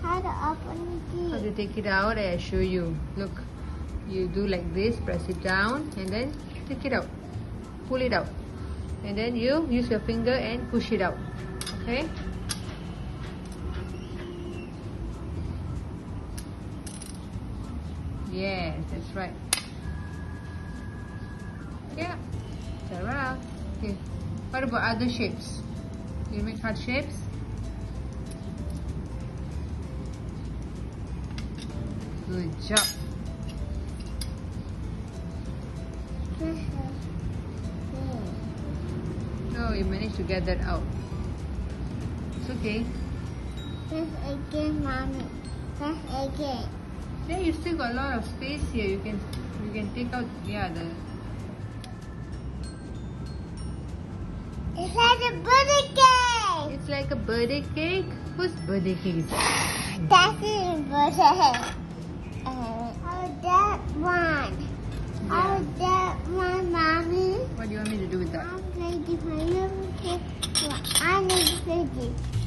How to open How it? to take it out? I show you. Look, you do like this, press it down, and then take it out. Pull it out. And then you use your finger and push it out. Okay? Yes, that's right. Yeah. Turn around. Okay. What about other shapes? You make heart shapes? Good job. No, you managed to get that out. It's okay. Press again, mommy. Press again. Yeah, you still got a lot of space here. You can take out the. It's like a birthday cake. It's like a birthday cake. Whose birthday cake is that? That's it, birthday. How that one? How that one, mommy? What do you want me to do with that? I'm ready for you. I need to play this.